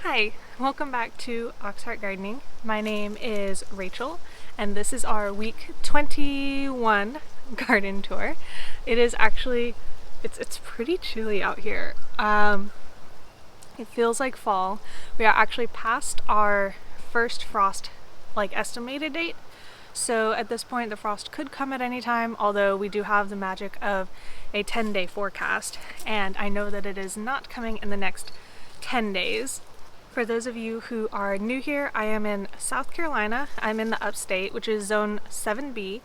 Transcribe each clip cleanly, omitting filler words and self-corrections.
Hi, welcome back to Auxhart Gardening. My name is Rachel and this is our week 21 garden tour. It is actually, it's pretty chilly out here. It feels like fall. We are actually past our first frost estimated date. So at this point the frost could come at any time, although we do have the magic of a 10-day forecast and I know that it is not coming in the next 10 days. For those of you who are new here, I am in South Carolina. I'm in the upstate, which is zone 7B,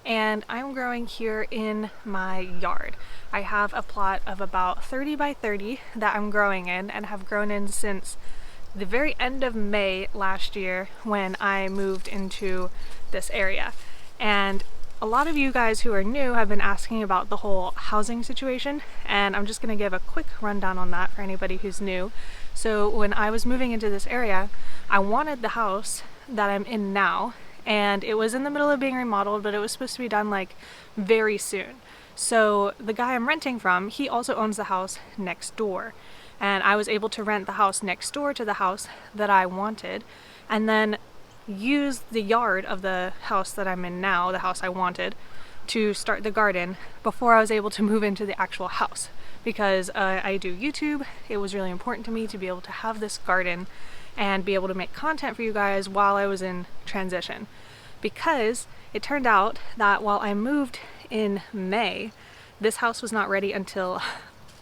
and I'm growing here in my yard. I have a plot of about 30 by 30 that I'm growing in and have grown in since the very end of May last year when I moved into this area. And a lot of you guys who are new have been asking about the whole housing situation, and I'm just going to give a quick rundown on that for anybody who's new. So when I was moving into this area, I wanted the house that I'm in now, and it was in the middle of being remodeled, but it was supposed to be done very soon. So the guy I'm renting from, he also owns the house next door, and I was able to rent the house next door to the house that I wanted, and then use the yard of the house that I'm in now, the house I wanted, to start the garden before I was able to move into the actual house. Because I do YouTube, it was really important to me to be able to have this garden and be able to make content for you guys while I was in transition. Because it turned out that while I moved in May, this house was not ready until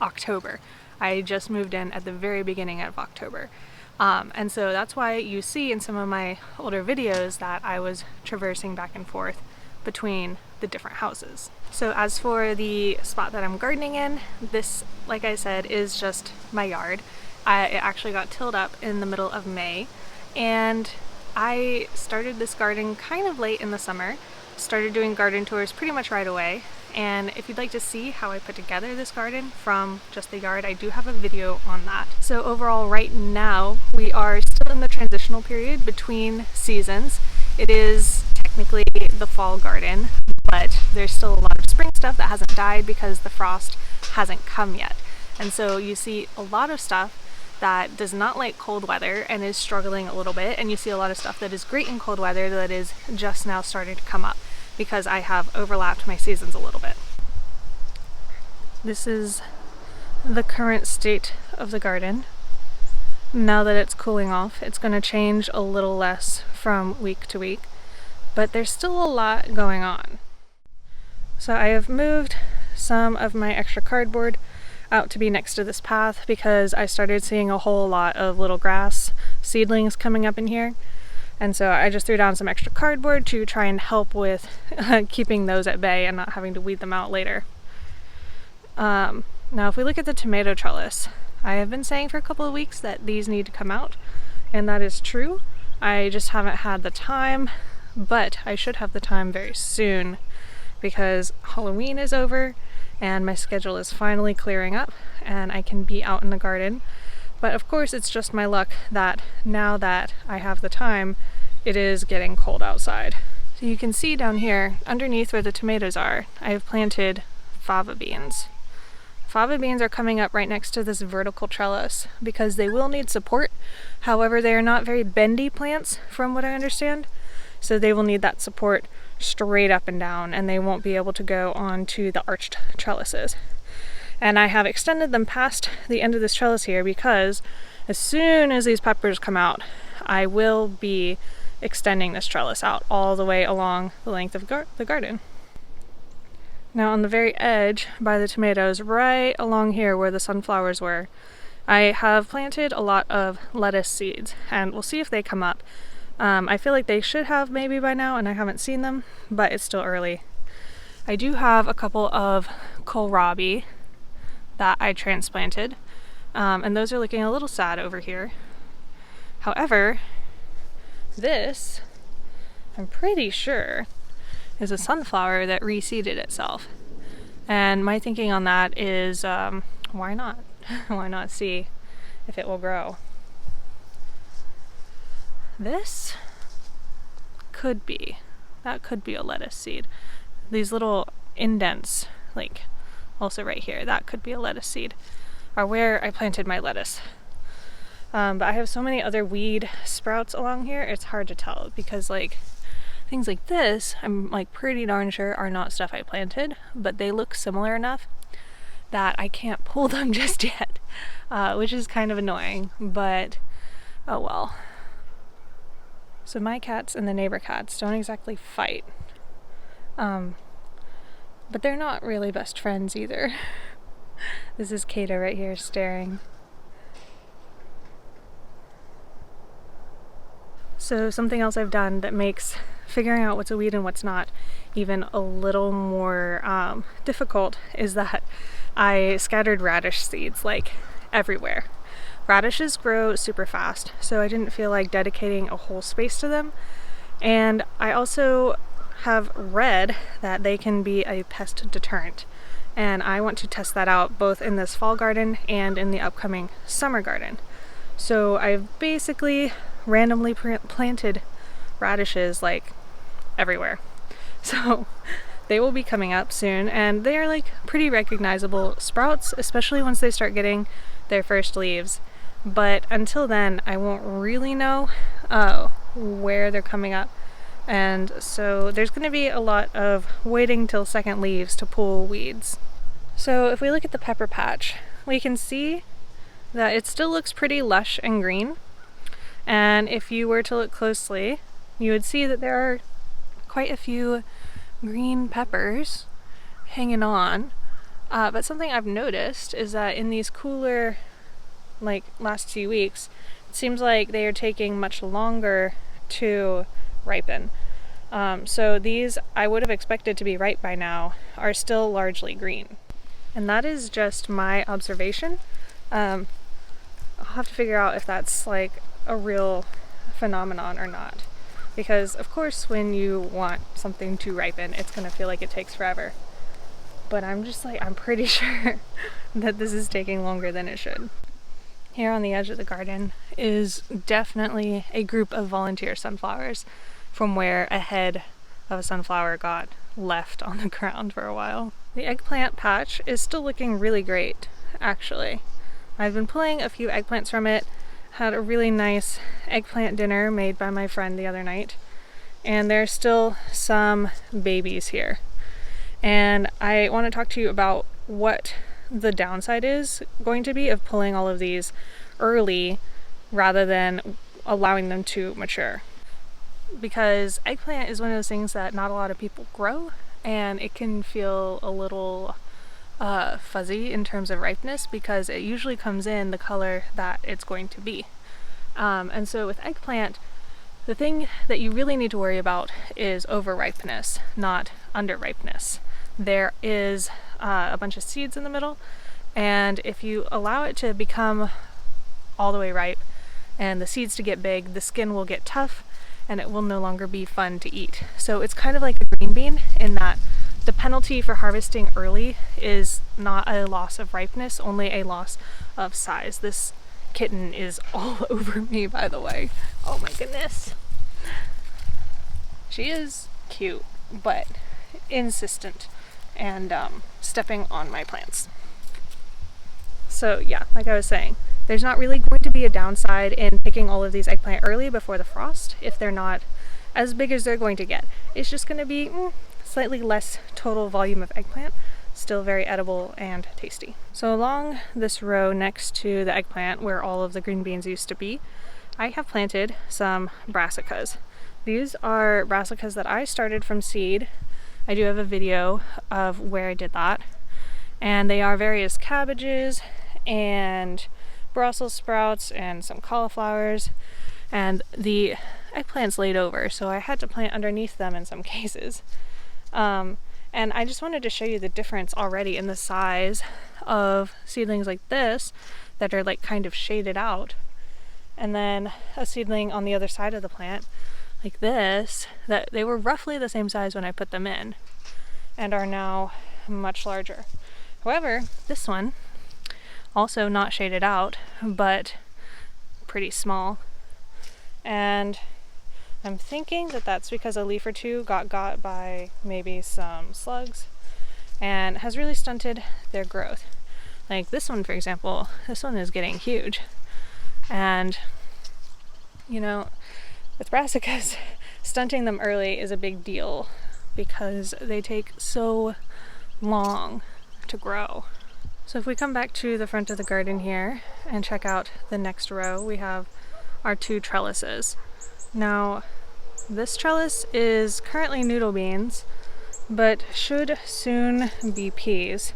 October. I just moved in at the very beginning of October. And so that's why you see in some of my older videos that I was traversing back and forth between the different houses. So as for the spot that I'm gardening in, this, like I said, is just my yard. It actually got tilled up in the middle of May, and I started this garden kind of late in the summer, started doing garden tours pretty much right away. And if you'd like to see how I put together this garden from just the yard, I do have a video on that. So overall, right now, we are still in the transitional period between seasons. It is technically the fall garden, but there's still a lot of spring stuff that hasn't died because the frost hasn't come yet. And so you see a lot of stuff that does not like cold weather and is struggling a little bit, and you see a lot of stuff that is great in cold weather that is just now starting to come up, because I have overlapped my seasons a little bit. This is the current state of the garden. Now that it's cooling off, it's going to change a little less from week to week, but there's still a lot going on. So I have moved some of my extra cardboard out to be next to this path because I started seeing a whole lot of little grass seedlings coming up in here. And so I just threw down some extra cardboard to try and help with keeping those at bay and not having to weed them out later. Now if we look at the tomato trellis, I have been saying for a couple of weeks that these need to come out, and that is true. I just haven't had the time, but I should have the time very soon because Halloween is over and my schedule is finally clearing up and I can be out in the garden. But of course it's just my luck that now that I have the time, it is getting cold outside. So you can see down here, underneath where the tomatoes are, I have planted fava beans. Fava beans are coming up right next to this vertical trellis because they will need support. However, they are not very bendy plants from what I understand. So they will need that support straight up and down, and they won't be able to go onto the arched trellises. And I have extended them past the end of this trellis here because as soon as these peppers come out, I will be extending this trellis out all the way along the length of the garden. Now on the very edge by the tomatoes, right along here where the sunflowers were, I have planted a lot of lettuce seeds, and we'll see if they come up. I feel like they should have maybe by now, and I haven't seen them, but it's still early. I do have a couple of kohlrabi that I transplanted, and those are looking a little sad over here. However, this, I'm pretty sure, is a sunflower that reseeded itself. And my thinking on that is, why not? Why not see if it will grow? This could be, that could be a lettuce seed. These little indents, also right here, that could be a lettuce seed, are where I planted my lettuce. But I have so many other weed sprouts along here, it's hard to tell because like things like this, I'm like pretty darn sure are not stuff I planted, but they look similar enough that I can't pull them just yet, which is kind of annoying, but oh well. So my cats and the neighbor cats don't exactly fight, but they're not really best friends either. This is Kata right here staring. So something else I've done that makes figuring out what's a weed and what's not even a little more difficult is that I scattered radish seeds like everywhere. Radishes grow super fast, so I didn't feel like dedicating a whole space to them. And I also have read that they can be a pest deterrent. And I want to test that out both in this fall garden and in the upcoming summer garden. So I've basically randomly planted radishes like everywhere. So they will be coming up soon, and they are like pretty recognizable sprouts, especially once they start getting their first leaves. But until then, I won't really know where they're coming up. And so there's going to be a lot of waiting till second leaves to pull weeds. So if we look at the pepper patch, we can see that it still looks pretty lush and green. And if you were to look closely, you would see that there are quite a few green peppers hanging on. But something I've noticed is that in these cooler, like last few weeks, it seems like they are taking much longer to ripen. So these I would have expected to be ripe by now are still largely green. And that is just my observation. I'll have to figure out if that's like a real phenomenon or not. Because of course when you want something to ripen, it's gonna feel like it takes forever. But I'm pretty sure that this is taking longer than it should. Here on the edge of the garden is definitely a group of volunteer sunflowers from where a head of a sunflower got left on the ground for a while. The eggplant patch is still looking really great, actually. I've been pulling a few eggplants from it, had a really nice eggplant dinner made by my friend the other night, and there's still some babies here. And I want to talk to you about what the downside is going to be of pulling all of these early rather than allowing them to mature. Because eggplant is one of those things that not a lot of people grow, and it can feel a little fuzzy in terms of ripeness because it usually comes in the color that it's going to be. And so with eggplant, the thing that you really need to worry about is over-ripeness, not under-ripeness. There is a bunch of seeds in the middle, and if you allow it to become all the way ripe and the seeds to get big, the skin will get tough and it will no longer be fun to eat. So it's kind of like a green bean in that the penalty for harvesting early is not a loss of ripeness, only a loss of size. This kitten is all over me, by the way. Oh my goodness. She is cute, but insistent and stepping on my plants. So yeah, like I was saying, there's not really going to be a downside in picking all of these eggplant early before the frost if they're not as big as they're going to get. It's just going to be slightly less total volume of eggplant, still very edible and tasty. So along this row next to the eggplant where all of the green beans used to be, I have planted some brassicas. These are brassicas that I started from seed. I do have a video of where I did that. And they are various cabbages and Brussels sprouts and some cauliflowers, and the eggplants laid over, so I had to plant underneath them in some cases. And I just wanted to show you the difference already in the size of seedlings like this that are like kind of shaded out, and then a seedling on the other side of the plant like this, that they were roughly the same size when I put them in and are now much larger. However, this one, also not shaded out, but pretty small. And I'm thinking that that's because a leaf or two got by maybe some slugs and has really stunted their growth. Like this one, for example, this one is getting huge. And you know, with brassicas, stunting them early is a big deal because they take so long to grow. So if we come back to the front of the garden here and check out the next row, we have our 2 trellises. Now, this trellis is currently noodle beans, but should soon be peas.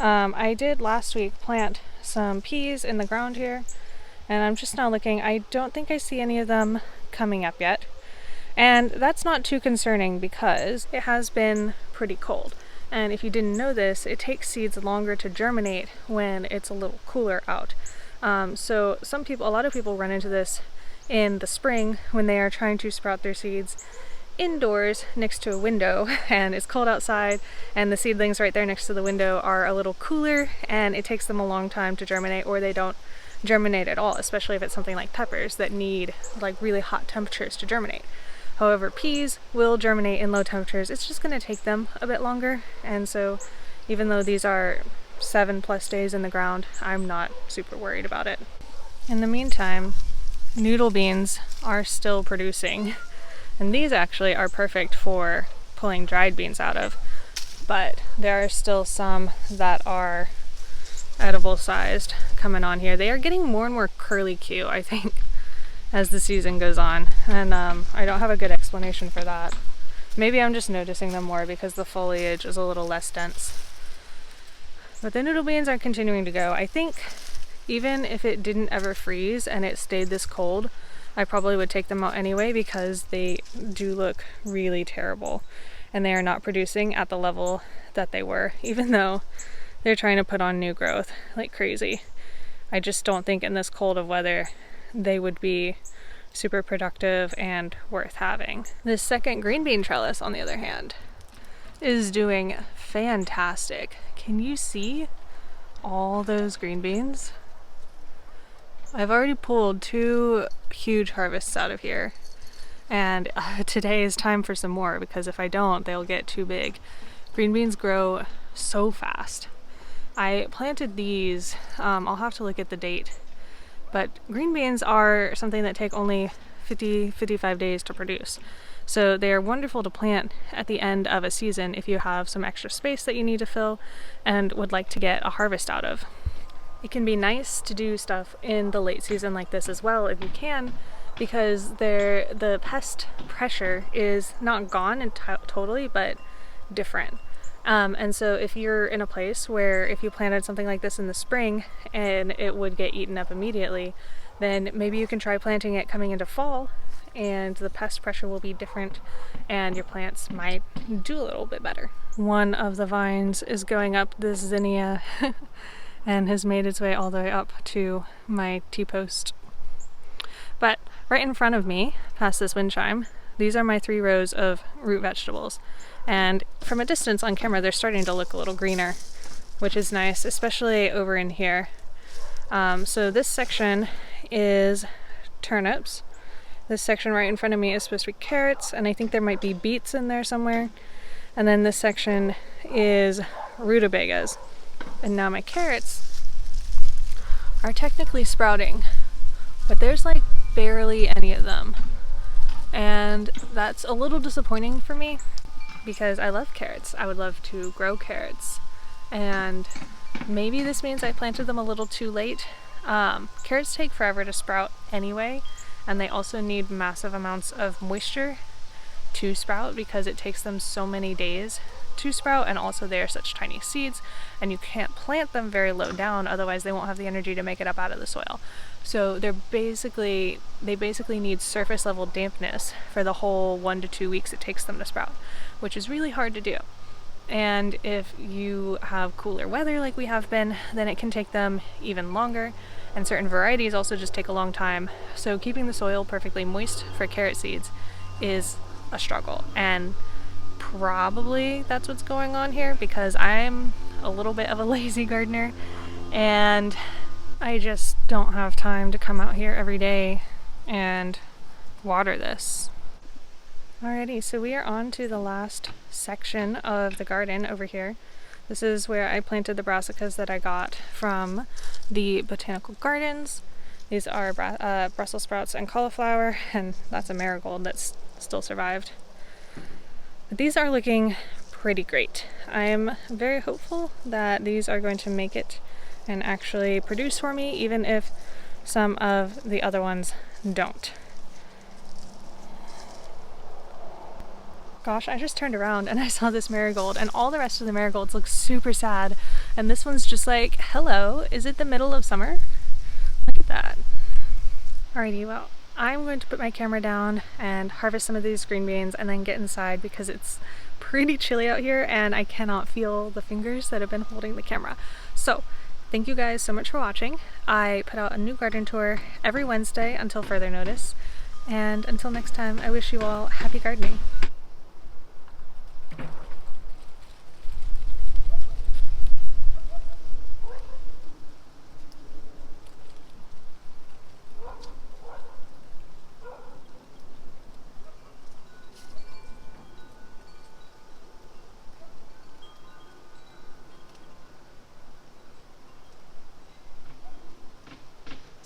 I did last week plant some peas in the ground here, and I'm just now looking. I don't think I see any of them coming up yet. And that's not too concerning because it has been pretty cold. And if you didn't know this, it takes seeds longer to germinate when it's a little cooler out. So a lot of people run into this in the spring when they are trying to sprout their seeds indoors next to a window and it's cold outside, and the seedlings right there next to the window are a little cooler and it takes them a long time to germinate, or they don't germinate at all, especially if it's something like peppers that need like really hot temperatures to germinate. However, peas will germinate in low temperatures. It's just going to take them a bit longer, and so even though these are 7+ days in the ground, I'm not super worried about it. In the meantime, noodle beans are still producing, and these actually are perfect for pulling dried beans out of, but there are still some that are edible sized coming on here. They are getting more and more curly-Q, I think, as the season goes on, and I don't have a good explanation for that. Maybe I'm just noticing them more because the foliage is a little less dense. But the noodle beans are continuing to go. I think even if it didn't ever freeze and it stayed this cold, I probably would take them out anyway because they do look really terrible and they are not producing at the level that they were, even though they're trying to put on new growth like crazy. I just don't think in this cold of weather they would be super productive and worth having. This second green bean trellis, on the other hand, is doing fantastic. Can you see all those green beans? I've already pulled 2 huge harvests out of here, and today is time for some more because if I don't, they'll get too big. Green beans grow so fast. I planted these, I'll have to look at the date, but green beans are something that take only 55 days to produce. So they are wonderful to plant at the end of a season if you have some extra space that you need to fill and would like to get a harvest out of. It can be nice to do stuff in the late season like this as well if you can, because the pest pressure is not gone totally, but different. And so if you're in a place where if you planted something like this in the spring and it would get eaten up immediately, then maybe you can try planting it coming into fall and the pest pressure will be different and your plants might do a little bit better. One of the vines is going up this zinnia and has made its way all the way up to my T-post. But right in front of me, past this wind chime, these are my 3 rows of root vegetables. And from a distance on camera, they're starting to look a little greener, which is nice, especially over in here. So this section is turnips. This section right in front of me is supposed to be carrots, and I think there might be beets in there somewhere. And then this section is rutabagas. And now my carrots are technically sprouting, but there's like barely any of them. And that's a little disappointing for me because I love carrots. I would love to grow carrots. And maybe this means I planted them a little too late. Carrots take forever to sprout anyway, and they also need massive amounts of moisture to sprout because it takes them so many days to sprout, and also they are such tiny seeds and you can't plant them very low down, otherwise they won't have the energy to make it up out of the soil. So they basically need surface level dampness for the whole 1 to 2 weeks it takes them to sprout, which is really hard to do. And if you have cooler weather like we have been, then it can take them even longer, and certain varieties also just take a long time. So keeping the soil perfectly moist for carrot seeds is a struggle, and probably that's what's going on here because I'm a little bit of a lazy gardener and I just don't have time to come out here every day and water this. Alrighty, so we are on to the last section of the garden over here. This is where I planted the brassicas that I got from the botanical gardens. These are Brussels sprouts and cauliflower, and that's a marigold that's still survived. But these are looking pretty great. I'm very hopeful that these are going to make it and actually produce for me, even if some of the other ones don't. Gosh, I just turned around and I saw this marigold, and all the rest of the marigolds look super sad, and this one's just like, hello, is it the middle of summer? Look at that. Alrighty, well, I'm going to put my camera down and harvest some of these green beans and then get inside because it's pretty chilly out here and I cannot feel the fingers that have been holding the camera. So thank you guys so much for watching. I put out a new garden tour every Wednesday until further notice, and until next time, I wish you all happy gardening.